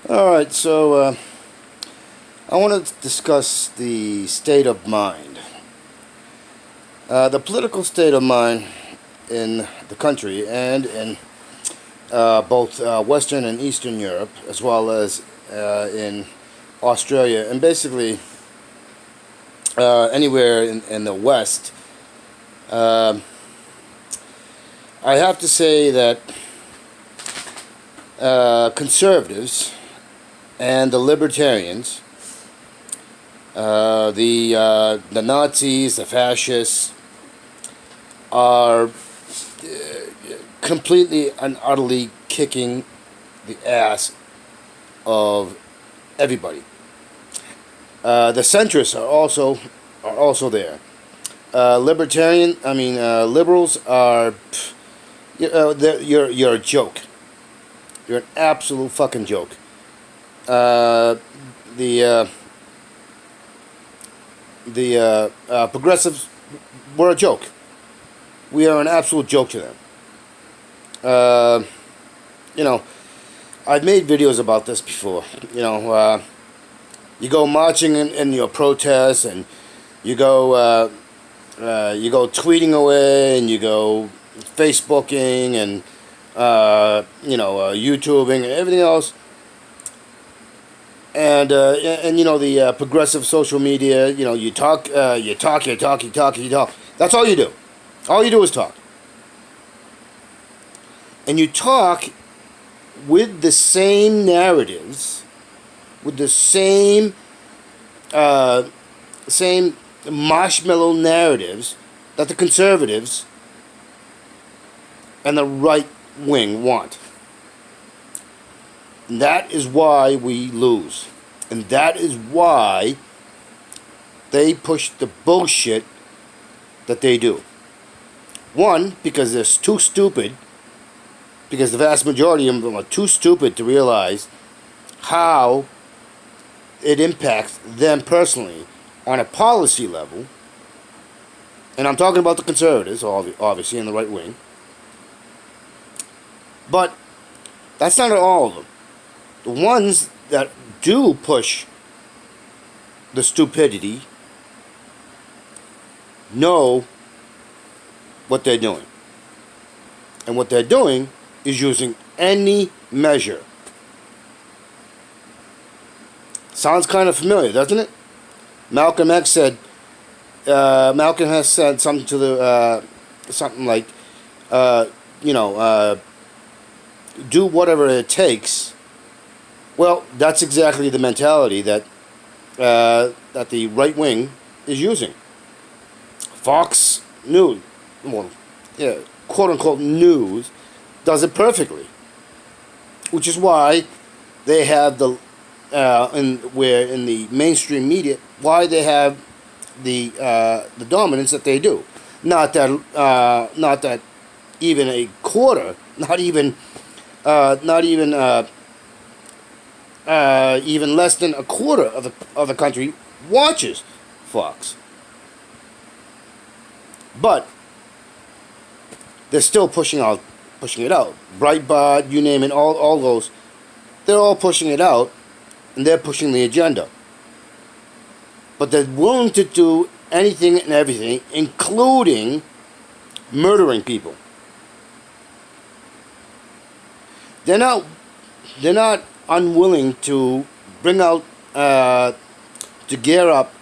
Alright, so I want to discuss the state of mind. The political state of mind in the country and in both Western and Eastern Europe, as well as in Australia, and basically anywhere in the West. I have to say that conservatives and the libertarians, the Nazis, the fascists, are completely and utterly kicking the ass of everybody. The centrists are also there. Liberals are you're a joke. You're an absolute fucking joke. The progressives were a joke. We are an absolute joke to them. I've made videos about this before. You go marching in your protests, and you go tweeting away, and you go Facebooking, and YouTubing, and everything else. And the progressive social media, you talk. That's all you do. All you do is talk. And you talk with the same narratives, with the same marshmallow narratives that the conservatives and the right wing want. And that is why we lose. And that is why they push the bullshit that they do. One, because they're too stupid, because the vast majority of them are too stupid to realize how it impacts them personally on a policy level. And I'm talking about the conservatives, obviously, and the right wing. But that's not all of them. The ones that do push the stupidity know what they're doing. And what they're doing is using any measure. Sounds kind of familiar, doesn't it? Malcolm has said something to the something like, do whatever it takes. Well, that's exactly the mentality that the right wing is using. Fox News, quote unquote news, does it perfectly, which is why they have the in the mainstream media, why they have the dominance that they do. Not that even a quarter, even less than a quarter of the country watches Fox. But they're still pushing it out. Breitbart, you name it, all those, they're all pushing it out, and they're pushing the agenda. But they're willing to do anything and everything, including murdering people. They're not unwilling to bring out, to gear up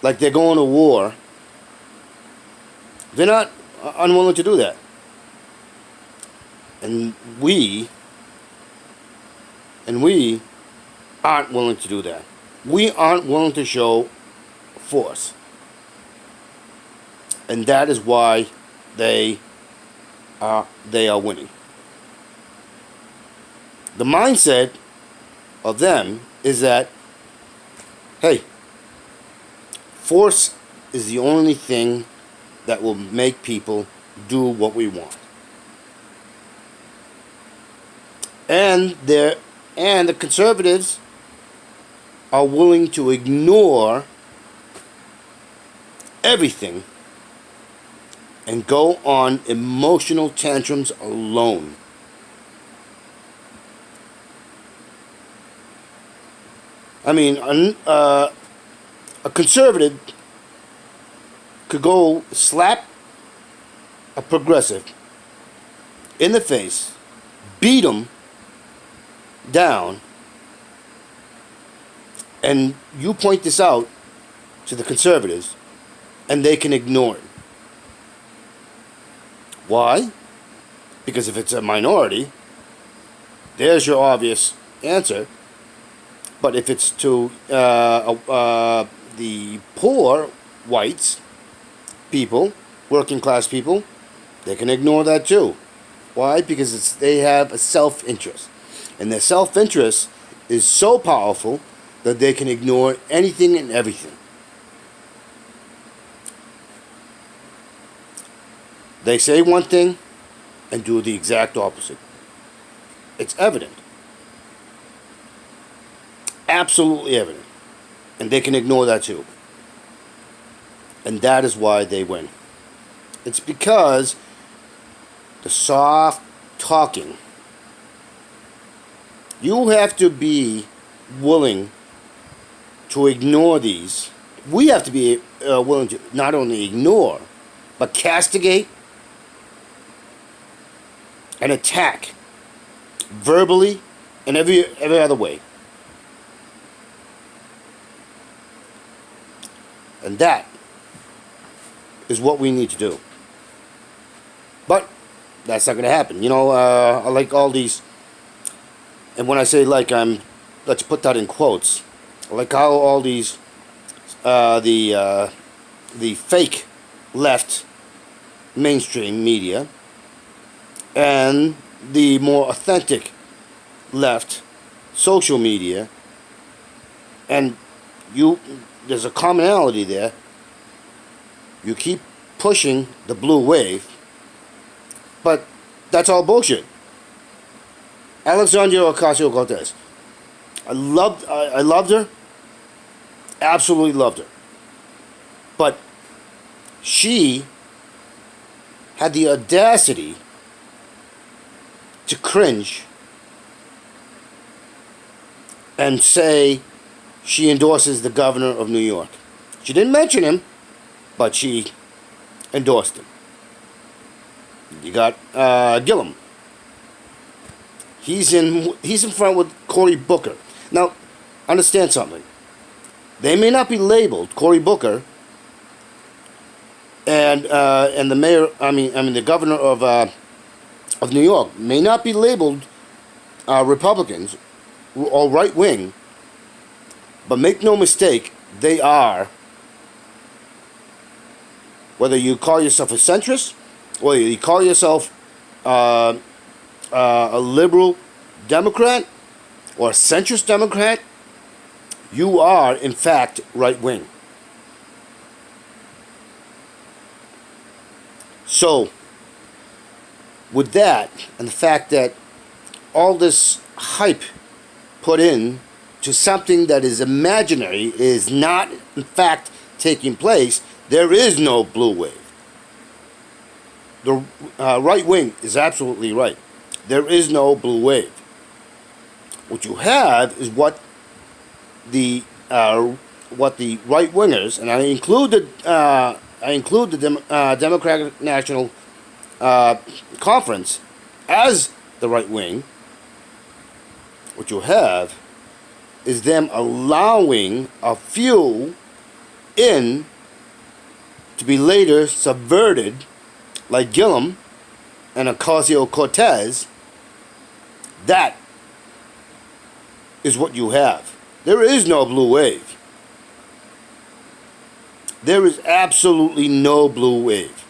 like they're going to war. They're not unwilling to do that. And we aren't willing to do that. We aren't willing to show force. And that is why they are winning. The mindset of them is that, hey, force is the only thing that will make people do what we want. And the conservatives are willing to ignore everything and go on emotional tantrums alone. I mean, a conservative could go slap a progressive in the face, beat him down, and you point this out to the conservatives, and they can ignore it. Why? Because if it's a minority, there's your obvious answer. But if it's to the poor whites, people, working class people, they can ignore that too. Why? Because they have a self-interest. And their self-interest is so powerful that they can ignore anything and everything. They say one thing and do the exact opposite. It's evident. Absolutely evident. And they can ignore that too. And that is why they win. It's because the soft talking. You have to be willing to ignore these. We have to be willing to not only ignore, but castigate and attack verbally and every other way. And that is what we need to do. But that's not going to happen. You know, I like all these, and when I say like, let's put that in quotes. I like how all these, the fake left mainstream media and the more authentic left social media, and there's a commonality there. You keep pushing the blue wave, but that's all bullshit. Alexandria Ocasio-Cortez, I loved her, absolutely loved her, but she had the audacity to cringe and say she endorses the governor of New York. She didn't mention him, but she endorsed him. You got Gillum. He's in front with Cory Booker. Now, understand something. They may not be labeled Cory Booker and the mayor. I mean the governor of New York may not be labeled Republicans or right wing. But make no mistake, they are. Whether you call yourself a centrist, or you call yourself a liberal Democrat, or a centrist Democrat, you are, in fact, right-wing. So, with that, and the fact that all this hype put in to something that is imaginary is not, in fact, taking place, there is no blue wave. The right wing is absolutely right. There is no blue wave. What you have is what the right wingers, and I include the Democratic National Conference as the right wing. What you have is them allowing a few in to be later subverted, like Gillum and Ocasio-Cortez. That is what you have. There is no blue wave. There is absolutely no blue wave.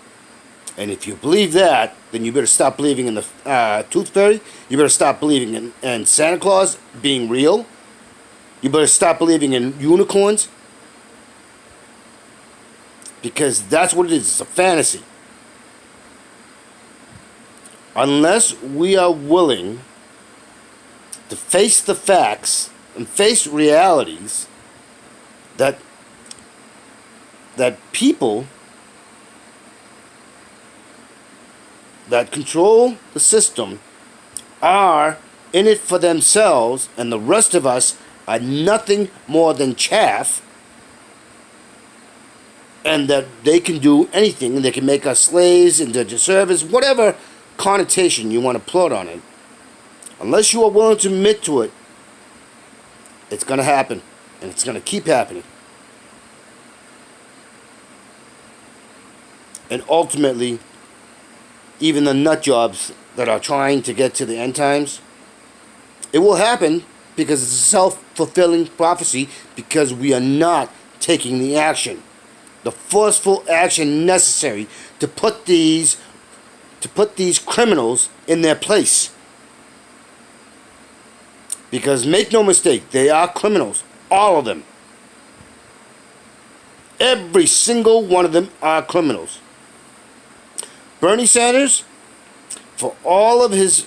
And if you believe that, then you better stop believing in the Tooth Fairy. You better stop believing in Santa Claus being real. You better stop believing in unicorns. Because that's what it is. It's a fantasy. Unless we are willing to face the facts and face realities that people that control the system are in it for themselves, and the rest of us are nothing more than chaff, and that they can do anything, and they can make us slaves, indentured servants, whatever connotation you want to put on it, unless you are willing to admit to it, it's going to happen, and it's going to keep happening. And ultimately, even the nut jobs that are trying to get to the end times, it will happen because it's a self-fulfilling prophecy, because we are not taking the action, the forceful action necessary to put these criminals in their place. Because make no mistake, they are criminals, all of them. Every single one of them are criminals. Bernie Sanders, for all of his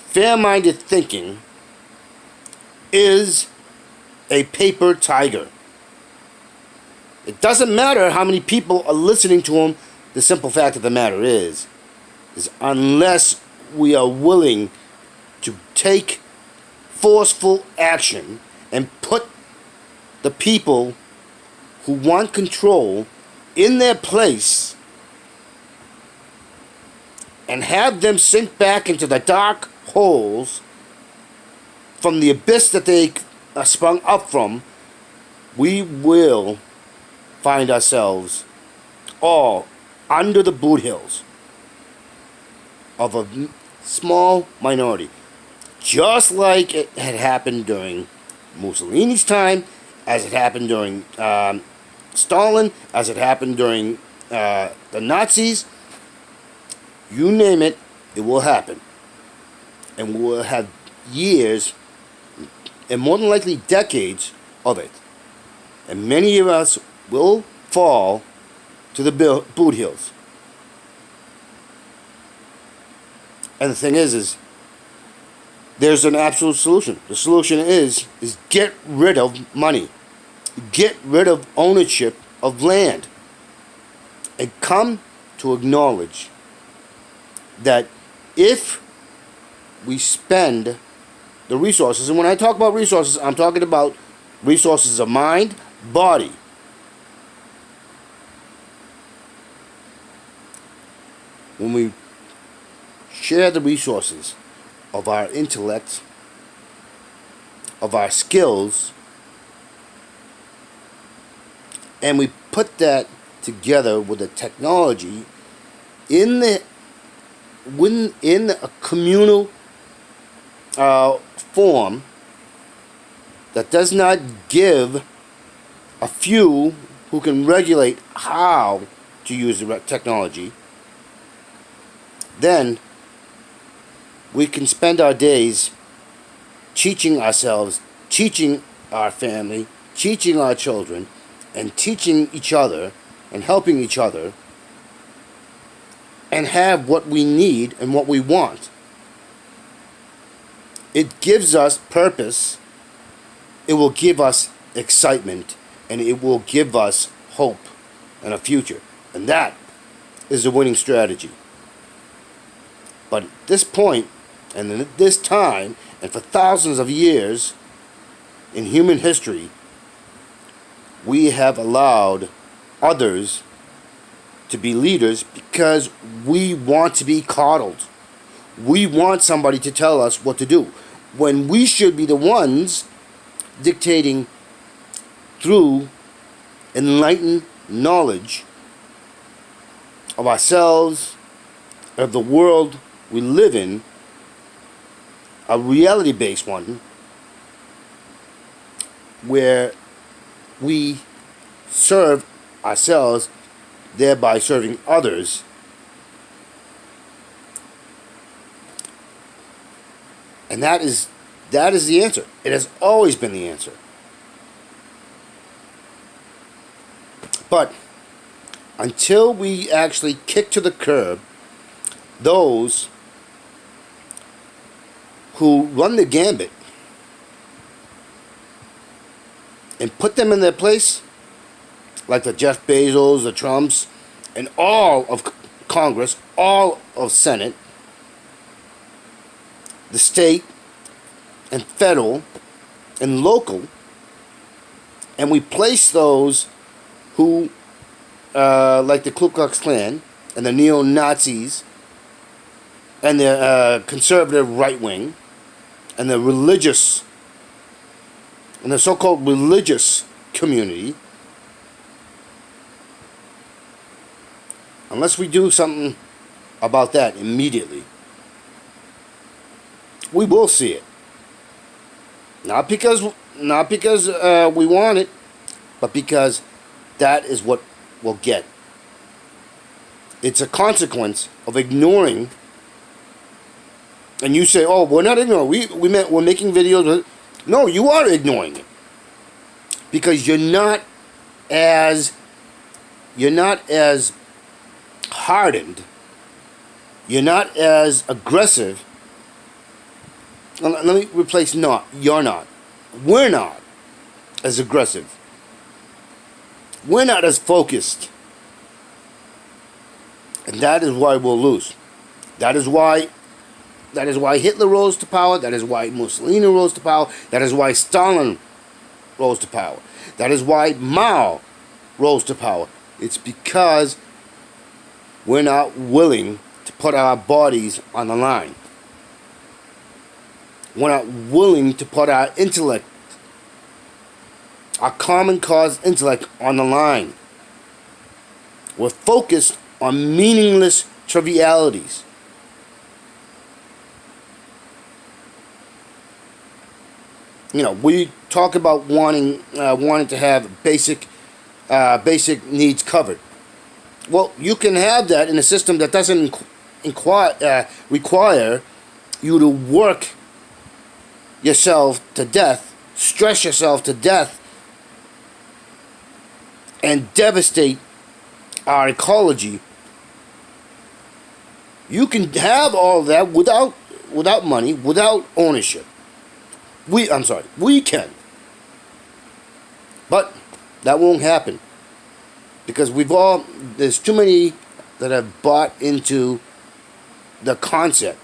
fair-minded thinking, is a paper tiger. It doesn't matter how many people are listening to him. The simple fact of the matter is unless we are willing to take forceful action and put the people who want control in their place and have them sink back into the dark holes from the abyss that they sprung up from, we will find ourselves all under the boot hills of a small minority. Just like it had happened during Mussolini's time, as it happened during Stalin, as it happened during the Nazis. You name it, it will happen. And we will have years, and more than likely decades, of it. And many of us will fall to the boot hills. And the thing is there's an absolute solution. The solution is get rid of money. Get rid of ownership of land. And come to acknowledge that if we spend the resources, and when I talk about resources, I'm talking about resources of mind, body. When we share the resources of our intellect, of our skills, and we put that together with the technology in a communal form that does not give a few who can regulate how to use the technology, then we can spend our days teaching ourselves, teaching our family, teaching our children, and teaching each other and helping each other, and have what we need and what we want. It gives us purpose, it will give us excitement, and it will give us hope and a future. And that is a winning strategy. But at this point, and at this time, and for thousands of years in human history, we have allowed others to be leaders because we want to be coddled. We want somebody to tell us what to do, when we should be the ones dictating through enlightened knowledge of ourselves, of the world we live in, a reality-based one, where we serve ourselves, thereby serving others. And that is the answer. It has always been the answer. But until we actually kick to the curb those who run the gambit and put them in their place, like the Jeff Bezos, the Trumps, and all of Congress, all of Senate, the state and federal, and local, and we place those who, like the Ku Klux Klan and the neo-Nazis and the conservative right wing and the religious and the so-called religious community, unless we do something about that immediately, we will see it. Not because we want it, but because that is what we'll get. It's a consequence of ignoring. And you say, "Oh, we're not ignoring. We're making videos." No, you are ignoring it because you're not as hardened. You're not as aggressive. Let me replace not. You're not. We're not as aggressive. We're not as focused. And that is why we'll lose. That is why Hitler rose to power. That is why Mussolini rose to power. That is why Stalin rose to power. That is why Mao rose to power. It's because we're not willing to put our bodies on the line. We're not willing to put our intellect, our common cause intellect, on the line. We're focused on meaningless trivialities. You know, we talk about wanting to have basic needs covered. Well, you can have that in a system that doesn't require you to work yourself to death, stress yourself to death, and devastate our ecology. You can have all that without money, without ownership. We can. But that won't happen. Because there's too many that have bought into the concept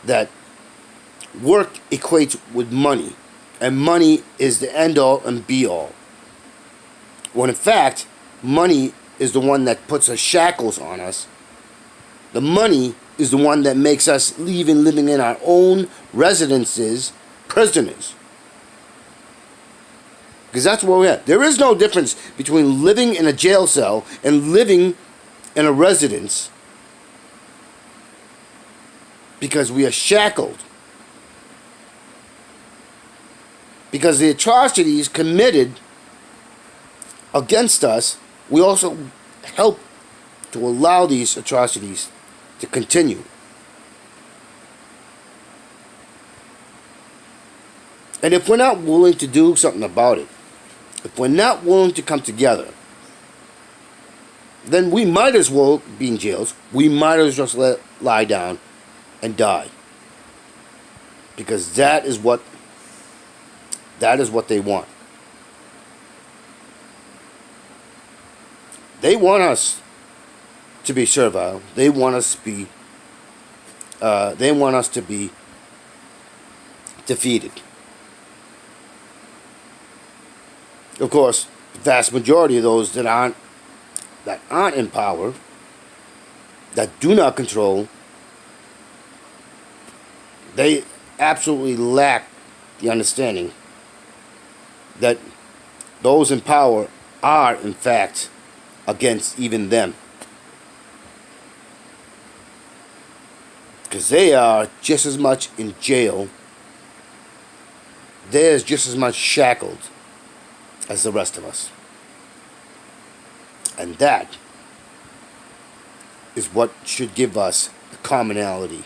that work equates with money, and money is the end all and be all. When in fact, money is the one that puts the shackles on us. The money is the one that makes us living in our own residences, prisoners. Because that's where we're at. There is no difference between living in a jail cell and living in a residence, because we are shackled. Because the atrocities committed against us, we also help to allow these atrocities to continue. And if we're not willing to do something about it, if we're not willing to come together, then we might as well be in jails. We might as well just lie down and die. Because that is what they want. They want us to be servile. They want us to be defeated. Of course, the vast majority of those that aren't in power, that do not control, they absolutely lack the understanding that those in power are, in fact, against even them. Because they are just as much in jail, they're just as much shackled as the rest of us. And that is what should give us the commonality